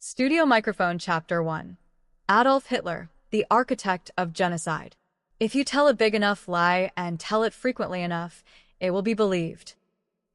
Studio Microphone Chapter 1. Adolf Hitler, the architect of genocide. If you tell a big enough lie and tell it frequently enough, it will be believed.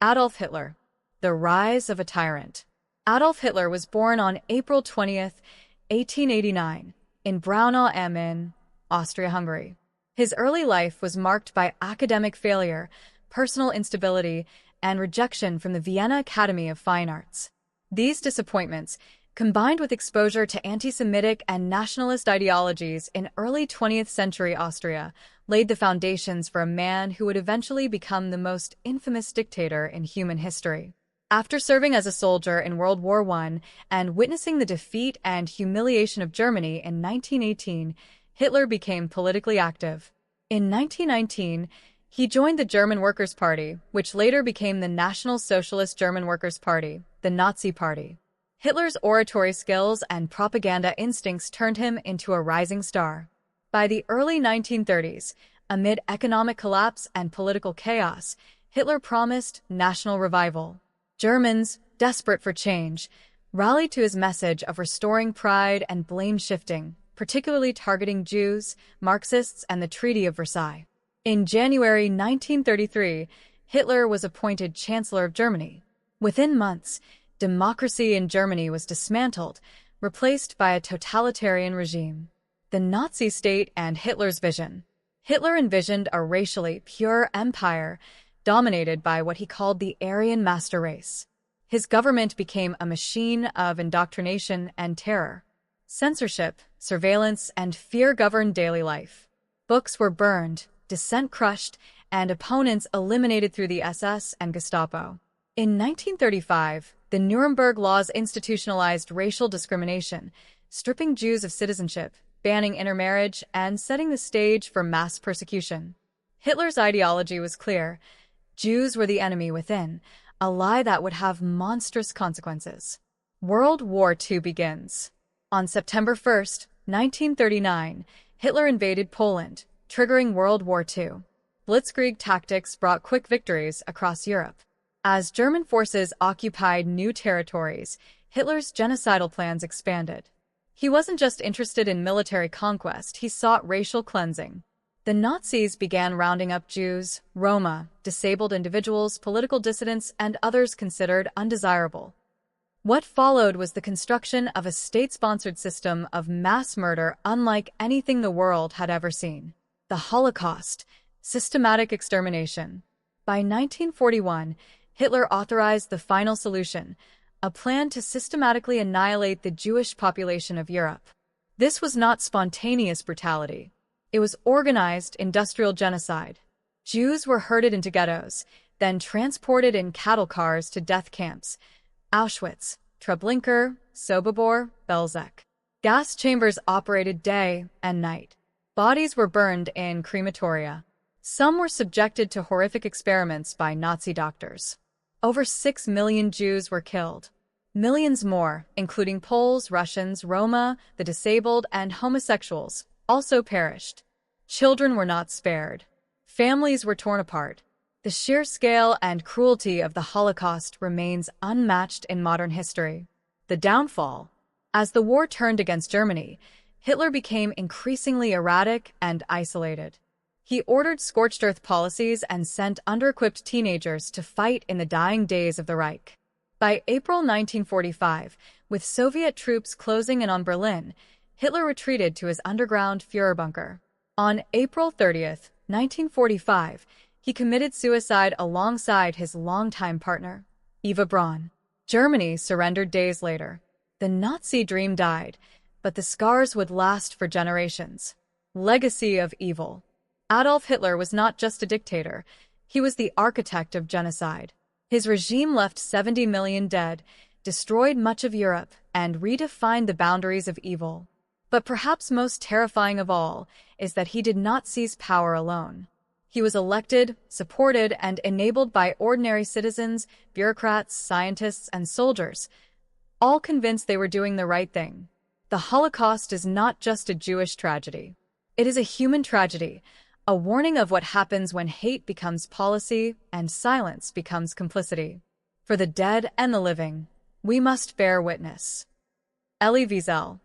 Adolf Hitler, the rise of a tyrant. Adolf Hitler was born on April 20th, 1889, in Braunau am Inn, Austria-Hungary. His early life was marked by academic failure, personal instability, and rejection from the Vienna Academy of Fine Arts. These disappointments, combined with exposure to anti-Semitic and nationalist ideologies in early 20th century Austria, laid the foundations for a man who would eventually become the most infamous dictator in human history. After serving as a soldier in World War I and witnessing the defeat and humiliation of Germany in 1918, Hitler became politically active. In 1919, he joined the German Workers' Party, which later became the National Socialist German Workers' Party, the Nazi Party. Hitler's oratory skills and propaganda instincts turned him into a rising star. By the early 1930s, amid economic collapse and political chaos, Hitler promised national revival. Germans, desperate for change, rallied to his message of restoring pride and blame-shifting, particularly targeting Jews, Marxists, and the Treaty of Versailles. In January 1933, Hitler was appointed Chancellor of Germany. Within months, democracy in Germany was dismantled, replaced by a totalitarian regime. The Nazi state and Hitler's vision. Hitler envisioned a racially pure empire dominated by what he called the Aryan master race. His government became a machine of indoctrination and terror. Censorship, surveillance, and fear governed daily life. Books were burned, dissent crushed, and opponents eliminated through the SS and Gestapo. In 1935, the Nuremberg Laws institutionalized racial discrimination, stripping Jews of citizenship, banning intermarriage, and setting the stage for mass persecution. Hitler's ideology was clear. Jews were the enemy within, a lie that would have monstrous consequences. World War II begins. On September 1st, 1939, Hitler invaded Poland, triggering World War II. Blitzkrieg tactics brought quick victories across Europe. As German forces occupied new territories, Hitler's genocidal plans expanded. He wasn't just interested in military conquest, he sought racial cleansing. The Nazis began rounding up Jews, Roma, disabled individuals, political dissidents, and others considered undesirable. What followed was the construction of a state-sponsored system of mass murder unlike anything the world had ever seen. The Holocaust, systematic extermination. By 1941, Hitler authorized the finalsolution, a plan to systematically annihilate the Jewish population of Europe. This was not spontaneous brutality. It was organized industrial genocide. Jews were herded into ghettos, then transported in cattle cars to death camps. Auschwitz, Treblinka, Sobibor, Belzec. Gas chambers operated day and night. Bodies were burned in crematoria. Some were subjected to horrific experiments by Nazi doctors. Over 6 million Jews were killed. Millions more, including Poles, Russians, Roma, the disabled, and homosexuals, also perished. Children were not spared. Families were torn apart. The sheer scale and cruelty of the Holocaust remains unmatched in modern history. The downfall. As the war turned against Germany, Hitler became increasingly erratic and isolated. He ordered scorched earth policies and sent under-equipped teenagers to fight in the dying days of the Reich. By April 1945, with Soviet troops closing in on Berlin, Hitler retreated to his underground Führer bunker. On April 30th, 1945, he committed suicide alongside his longtime partner, Eva Braun. Germany surrendered days later. The Nazi dream died, but the scars would last for generations. Legacy of evil. Adolf Hitler was not just a dictator, he was the architect of genocide. His regime left 70 million dead, destroyed much of Europe, and redefined the boundaries of evil. But perhaps most terrifying of all is that he did not seize power alone. He was elected, supported, and enabled by ordinary citizens, bureaucrats, scientists, and soldiers, all convinced they were doing the right thing. The Holocaust is not just a Jewish tragedy. It is a human tragedy, a warning of what happens when hate becomes policy and silence becomes complicity. For the dead and the living, we must bear witness. Elie Wiesel,